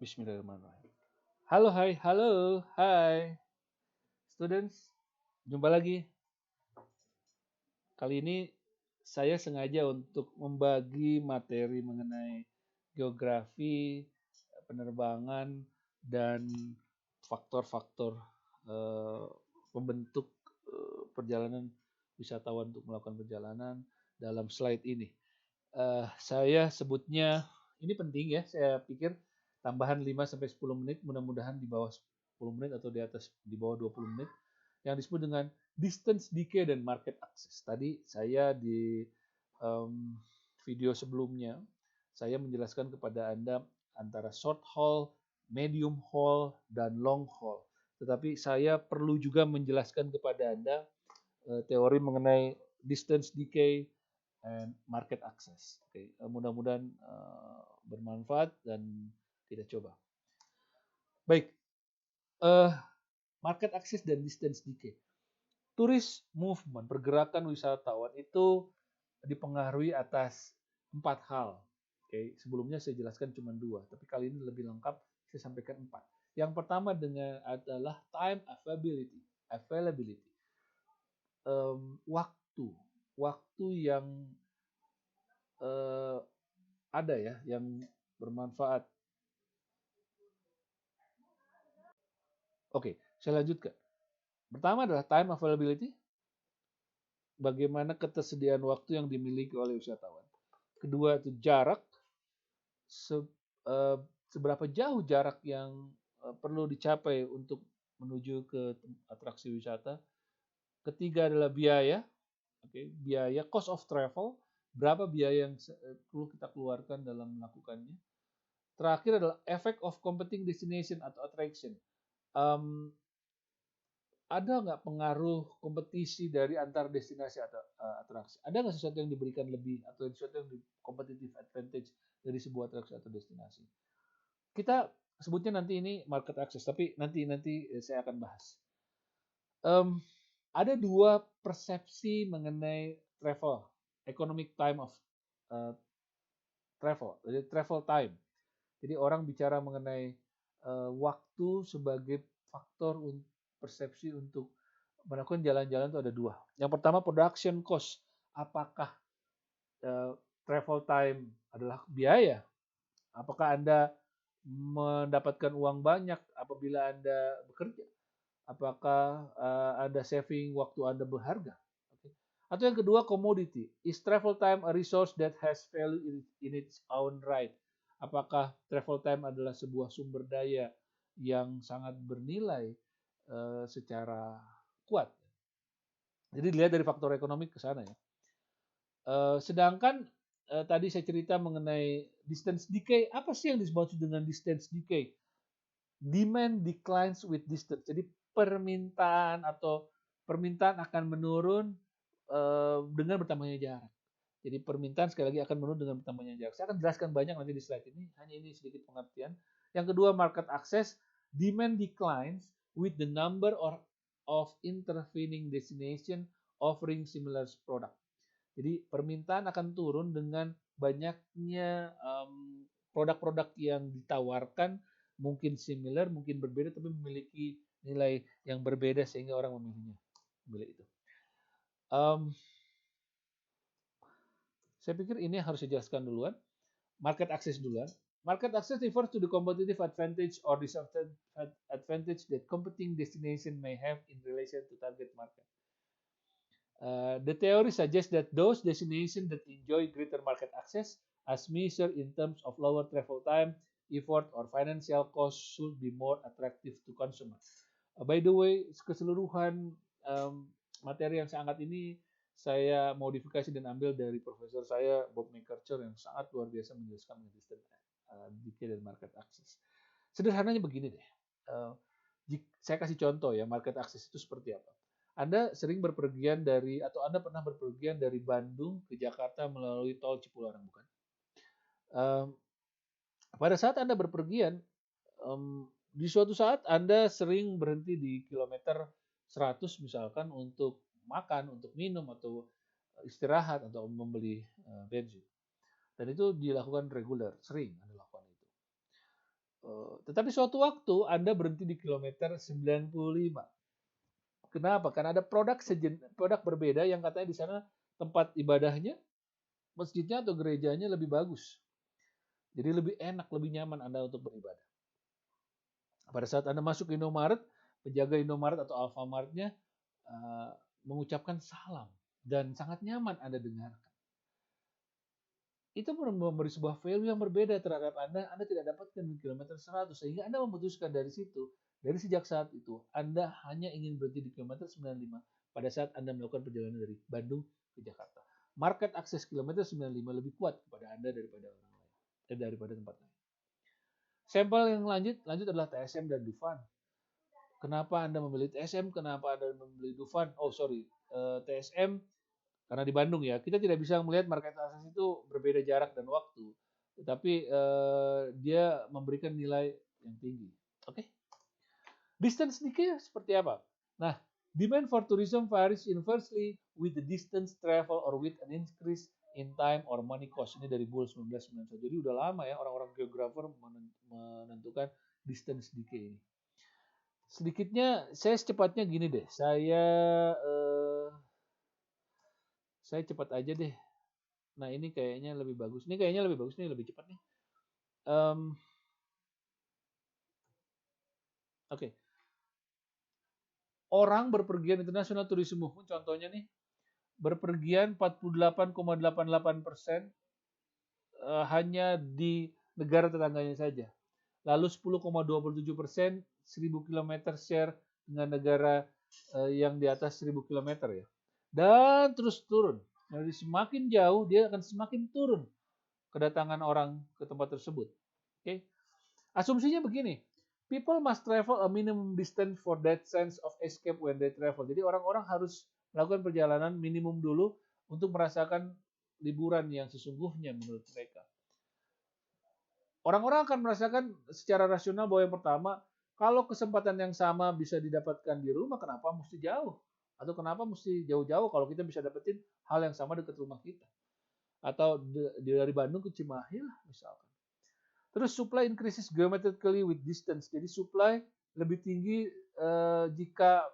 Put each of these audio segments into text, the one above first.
Bismillahirrahmanirrahim. Halo, hai, students. Jumpa lagi. Kali ini saya sengaja untuk membagi materi mengenai geografi, penerbangan, dan faktor-faktor eh, pembentuk perjalanan wisatawan untuk melakukan perjalanan dalam slide ini. Saya sebutnya ini penting ya, saya pikir tambahan 5 sampai 10 menit, mudah-mudahan di bawah 10 menit atau di bawah 20 menit yang disebut dengan distance decay dan market access. Tadi saya di um, video sebelumnya saya menjelaskan kepada Anda antara short haul, medium haul, dan long haul. Tetapi saya perlu juga menjelaskan kepada Anda teori mengenai distance decay and market access. Oke, mudah-mudahan bermanfaat dan kita coba. Baik, market access dan distance decay. Tourist movement, pergerakan wisatawan itu dipengaruhi atas 4 hal. Oke, sebelumnya saya jelaskan cuma 2, tapi kali ini lebih lengkap saya sampaikan 4. Yang pertama adalah time availability. Availability. Waktu. Waktu yang ada ya, yang bermanfaat. Oke, saya lanjutkan. Pertama adalah time availability, bagaimana ketersediaan waktu yang dimiliki oleh wisatawan. Kedua itu jarak, seberapa jauh jarak yang perlu dicapai untuk menuju ke atraksi wisata. Ketiga adalah biaya, biaya cost of travel, berapa biaya yang perlu kita keluarkan dalam melakukannya. Terakhir adalah effect of competing destination atau attraction. Ada nggak pengaruh kompetisi dari antar destinasi atau atraksi? Ada nggak sesuatu yang diberikan lebih atau sesuatu yang di competitive advantage dari sebuah atraksi atau destinasi? Kita sebutnya nanti ini market access, tapi nanti saya akan bahas. Ada 2 persepsi mengenai travel, economic time of travel, jadi travel time. Jadi orang bicara mengenai waktu sebagai faktor persepsi untuk melakukan jalan-jalan itu ada 2. Yang pertama production cost. Apakah travel time adalah biaya? Apakah Anda mendapatkan uang banyak apabila Anda bekerja? Apakah Anda saving waktu Anda berharga? Atau yang kedua, commodity. Is travel time a resource that has value in its own right? Apakah travel time adalah sebuah sumber daya yang sangat bernilai secara kuat? Jadi dilihat dari faktor ekonomi ke sana ya. Sedangkan tadi saya cerita mengenai distance decay. Apa sih yang dimaksud dengan distance decay? Demand declines with distance. Jadi permintaan akan menurun dengan bertambahnya jarak. Jadi permintaan sekali lagi akan menurun dengan bertambahnya jarak. Saya akan jelaskan banyak nanti di slide ini. Hanya ini sedikit pengertian. Yang kedua, market access. Demand declines with the number of intervening destination offering similar product. Jadi permintaan akan turun dengan banyaknya produk-produk yang ditawarkan, mungkin similar, mungkin berbeda, tapi memiliki nilai yang berbeda sehingga orang memilihnya. Memilih itu. Saya pikir ini harus dijelaskan duluan. Market access duluan. Market access refers to the competitive advantage or disadvantage that competing destination may have in relation to target market. The theory suggests that those destinations that enjoy greater market access, as measured in terms of lower travel time, effort, or financial cost, should be more attractive to consumers. By the way, keseluruhan materi yang saya angkat ini saya modifikasi dan ambil dari profesor saya Bob McCartcher yang sangat luar biasa menjelaskan distance decay dan market access. Sederhananya begini deh. Saya kasih contoh ya, market access itu seperti apa. Anda sering berpergian atau Anda pernah berpergian dari Bandung ke Jakarta melalui tol Cipularang, bukan? Pada saat Anda berpergian, di suatu saat Anda sering berhenti di kilometer 100 misalkan untuk makan, untuk minum, atau istirahat, atau membeli bensin. Dan itu dilakukan reguler, sering Anda lakukan itu. Tetapi suatu waktu Anda berhenti di kilometer 95. Kenapa? Karena ada produk berbeda yang katanya di sana tempat ibadahnya, masjidnya atau gerejanya lebih bagus. Jadi lebih enak, lebih nyaman Anda untuk beribadah. Pada saat Anda masuk Indomaret, penjaga Indomaret atau Alfamart-nya mengucapkan salam dan sangat nyaman Anda dengarkan. Itu memberi sebuah value yang berbeda terhadap Anda tidak dapatkan di kilometer 100, sehingga Anda memutuskan dari situ, dari sejak saat itu, Anda hanya ingin berhenti di kilometer 95 pada saat Anda melakukan perjalanan dari Bandung ke Jakarta. Market akses kilometer 95 lebih kuat kepada Anda daripada orang lain, daripada tempat lain. Sampel yang lanjut adalah TSM dan Dufan. Kenapa Anda memilih TSM? Kenapa Anda memilih Dufan? TSM karena di Bandung ya, kita tidak bisa melihat market access itu berbeda jarak dan waktu, tetapi dia memberikan nilai yang tinggi. Oke. Distance decay seperti apa? Nah, demand for tourism varies inversely with the distance travel or with an increase in time or money cost. Ini dari Bull 1991. Jadi udah lama ya orang-orang geografer menentukan distance decay ini. Sedikitnya, saya secepatnya gini deh. Saya cepat aja deh. Nah ini kayaknya lebih bagus. Ini lebih cepat nih. Oke. Orang berpergian internasional tourism movement, contohnya nih, berpergian 48,88% hanya di negara tetangganya saja. Lalu 10,27% 1000 km share dengan negara yang di atas 1000 km ya. Dan terus turun. Jadi semakin jauh dia akan semakin turun kedatangan orang ke tempat tersebut. Oke. Asumsinya begini, people must travel a minimum distance for that sense of escape when they travel. Jadi orang-orang harus melakukan perjalanan minimum dulu untuk merasakan liburan yang sesungguhnya menurut mereka. Orang-orang akan merasakan secara rasional bahwa yang pertama, kalau kesempatan yang sama bisa didapatkan di rumah, kenapa mesti jauh? Atau kenapa mesti jauh-jauh kalau kita bisa dapetin hal yang sama dekat rumah kita? Atau dari Bandung ke Cimahi lah misalkan. Terus supply increases geometrically with distance. Jadi supply lebih tinggi jika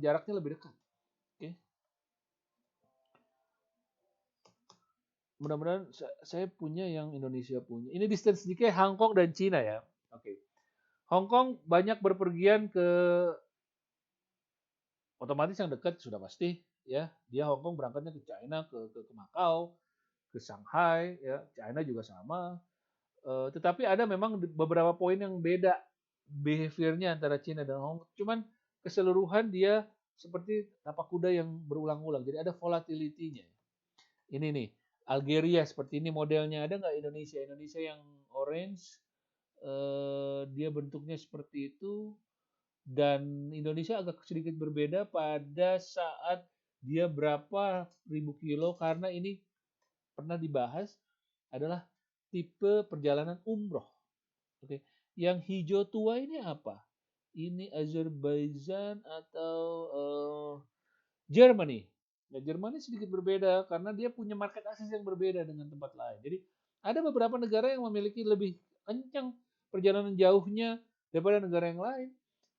jaraknya lebih dekat. Oke. Mudah-mudahan saya punya yang Indonesia punya. Ini distance decay Hong Kong dan Cina ya. Oke. Hong Kong banyak berpergian ke otomatis yang dekat sudah pasti ya. Dia Hong Kong berangkatnya ke China, ke Macau, ke Shanghai ya. China juga sama. Tetapi ada memang beberapa poin yang beda behaviornya antara Cina dan Hong Kong. Cuman keseluruhan dia seperti tapak kuda yang berulang-ulang. Jadi ada volatility-nya. Ini nih, Algeria seperti ini modelnya. Ada nggak Indonesia? Indonesia yang orange, dia bentuknya seperti itu. Dan Indonesia agak sedikit berbeda pada saat dia berapa ribu kilo. Karena ini pernah dibahas adalah tipe perjalanan umroh. Oke. Yang hijau tua ini apa? Ini Azerbaijan atau Germany. Nah, Germany sedikit berbeda karena dia punya market access yang berbeda dengan tempat lain. Jadi ada beberapa negara yang memiliki lebih kencang perjalanan jauhnya daripada negara yang lain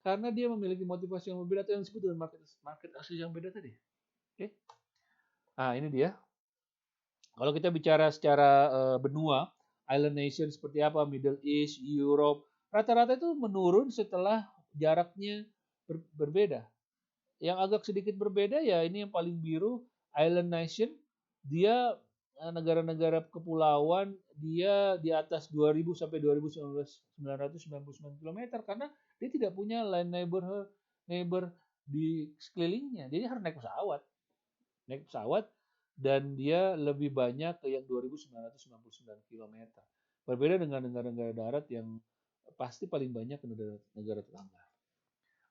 karena dia memiliki motivasi yang berbeda atau yang disebut dengan market access yang beda tadi. Oke. Nah, ini dia. Kalau kita bicara secara benua, island nation seperti apa, Middle East, Europe, rata-rata itu menurun setelah jaraknya berbeda. Yang agak sedikit berbeda ya ini yang paling biru, island nation, dia negara-negara kepulauan, dia di atas 2000 sampai 2999 km karena dia tidak punya land neighbor di sekelilingnya. Jadi harus naik pesawat. Naik pesawat dan dia lebih banyak ke yang 2999 km. Berbeda dengan negara-negara darat yang pasti paling banyak ke negara tetangga.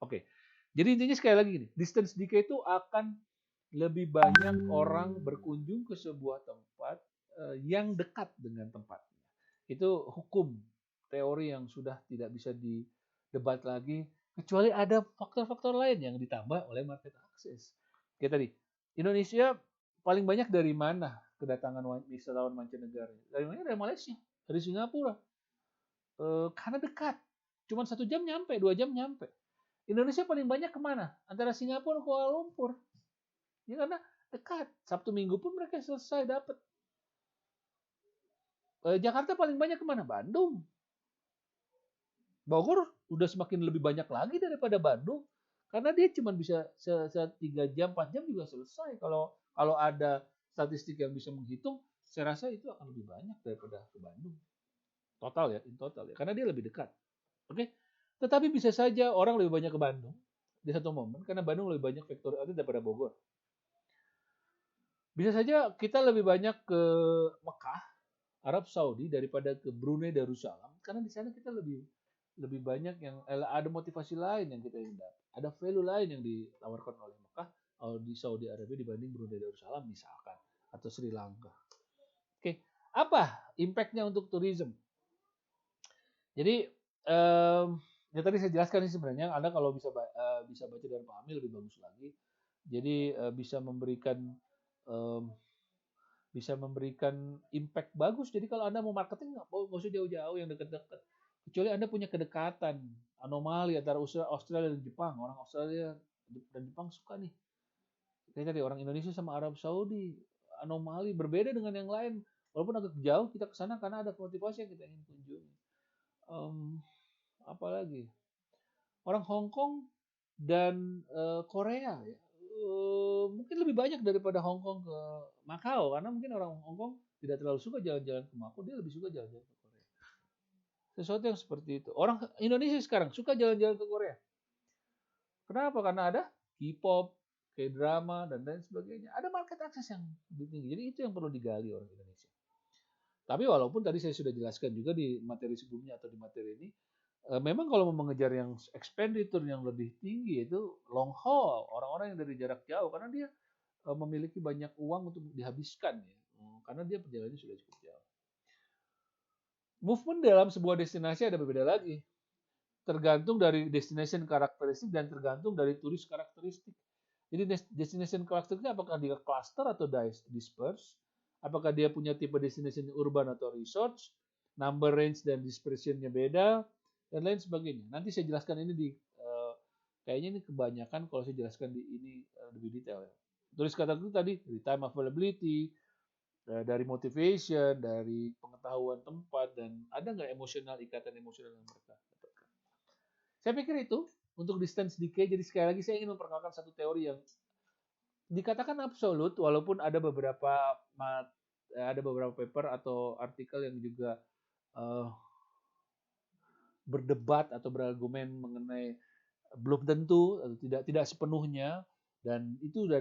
Oke. Jadi intinya sekali lagi gini, distance decay itu akan lebih banyak orang berkunjung ke sebuah tempat yang dekat dengan tempatnya. Itu hukum teori yang sudah tidak bisa didebat lagi kecuali ada faktor-faktor lain yang ditambah oleh market access. Kayak tadi, Indonesia paling banyak dari mana kedatangan wisatawan mancanegara? Dari mana? Dari Malaysia, dari Singapura. Karena dekat. Cuma 1 jam nyampe, 2 jam nyampe. Indonesia paling banyak kemana? Antara Singapura dan Kuala Lumpur. Ya karena dekat. Sabtu Minggu pun mereka selesai dapat. Jakarta paling banyak kemana? Bandung. Bogor udah semakin lebih banyak lagi daripada Bandung. Karena dia cuma bisa 3 jam, 4 jam juga selesai. Kalau ada statistik yang bisa menghitung, saya rasa itu akan lebih banyak daripada ke Bandung. Total ya, in total ya. Karena dia lebih dekat. Oke. Tetapi bisa saja orang lebih banyak ke Bandung di satu momen karena Bandung lebih banyak faktor ada daripada Bogor. Bisa saja kita lebih banyak ke Mekah, Arab Saudi daripada ke Brunei Darussalam karena di sana kita lebih banyak yang ada motivasi lain yang kita ingin dapat. Ada value lain yang ditawarkan oleh Mekah atau di Saudi Arabia dibanding Brunei Darussalam misalkan atau Sri Lanka. Oke, apa impact-nya untuk tourism? Jadi ya tadi saya jelaskan ini sebenarnya Anda kalau bisa baca dan pahami lebih bagus lagi. Jadi bisa memberikan impact bagus. Jadi kalau Anda mau marketing nggak usah jauh-jauh yang dekat-dekat. Kecuali Anda punya kedekatan, anomali antara Australia dan Jepang. Orang Australia dan Jepang suka nih. Kayak tadi orang Indonesia sama Arab Saudi, anomali berbeda dengan yang lain. Walaupun agak jauh kita ke sana karena ada motivasi yang kita ingin kunjungi. Apalagi orang Hong Kong dan Korea ya. Mungkin lebih banyak daripada Hong Kong ke Makau karena mungkin orang Hong Kong tidak terlalu suka jalan-jalan ke Makau, dia lebih suka jalan-jalan ke Korea. Sesuatu yang seperti itu. Orang Indonesia sekarang suka jalan-jalan ke Korea. Kenapa? Karena ada K-pop, K-drama dan lain sebagainya. Ada market access yang lebih tinggi. Jadi itu yang perlu digali orang Indonesia. Tapi walaupun tadi saya sudah jelaskan juga di materi sebelumnya atau di materi ini, memang kalau mau mengejar yang expenditure yang lebih tinggi itu long haul, orang-orang yang dari jarak jauh karena dia memiliki banyak uang untuk dihabiskan ya, karena dia perjalanannya sudah cukup jauh. Movement dalam sebuah destinasi ada berbeda lagi, tergantung dari destination karakteristik dan tergantung dari turis karakteristik. Jadi destination karakteristiknya apakah dia cluster atau disperse, apakah dia punya tipe destination urban atau resort, number range dan dispersionnya beda, dan lain sebagainya. Nanti saya jelaskan ini kayaknya ini kebanyakan kalau saya jelaskan di ini lebih detail ya. Tulis kata itu tadi dari time availability, dari motivation, dari pengetahuan tempat, dan ada nggak ikatan emosional yang mereka dapatkan. Saya pikir itu untuk distance decay. Jadi sekali lagi saya ingin memperkenalkan satu teori yang dikatakan absolut, walaupun ada beberapa paper atau artikel yang juga berdebat atau berargumen mengenai belum tentu atau tidak sepenuhnya, dan itu udah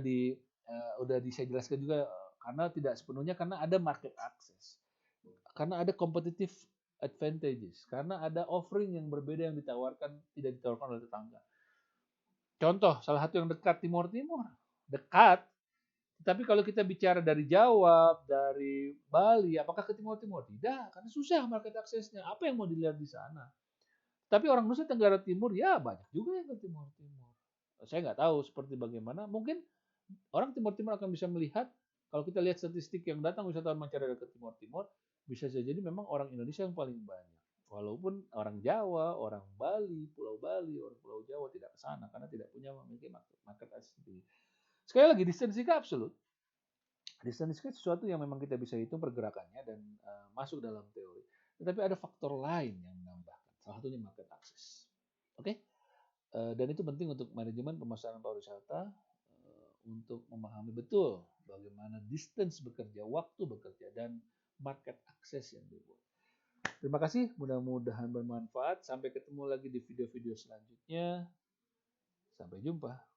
saya jelaskan juga karena tidak sepenuhnya karena ada market access, karena ada competitive advantages, karena ada offering yang berbeda yang tidak ditawarkan oleh tetangga. Contoh salah satu yang dekat Timur dekat, tapi kalau kita bicara dari Jawa, dari Bali, apakah ke Timur? Tidak, karena susah market aksesnya. Apa yang mau dilihat di sana? Tapi orang Nusa Tenggara Timur ya banyak juga yang ke Timur. Saya nggak tahu seperti bagaimana. Mungkin orang Timur akan bisa melihat kalau kita lihat statistik yang datang wisatawan mancanegara ke Timur, bisa saja jadi memang orang Indonesia yang paling banyak. Walaupun orang Jawa, orang Bali, orang Pulau Jawa tidak ke sana karena tidak memiliki market access. Sekali lagi distance absolut. Distance itu sesuatu yang memang kita bisa hitung pergerakannya dan masuk dalam teori. Tetapi ada faktor lain yang menambahkan. Salah satunya market access. Oke? Dan itu penting untuk manajemen pemasaran pariwisata untuk memahami betul bagaimana distance bekerja, waktu bekerja, dan market access yang dibuat. Terima kasih, mudah-mudahan bermanfaat. Sampai ketemu lagi di video-video selanjutnya. Sampai jumpa.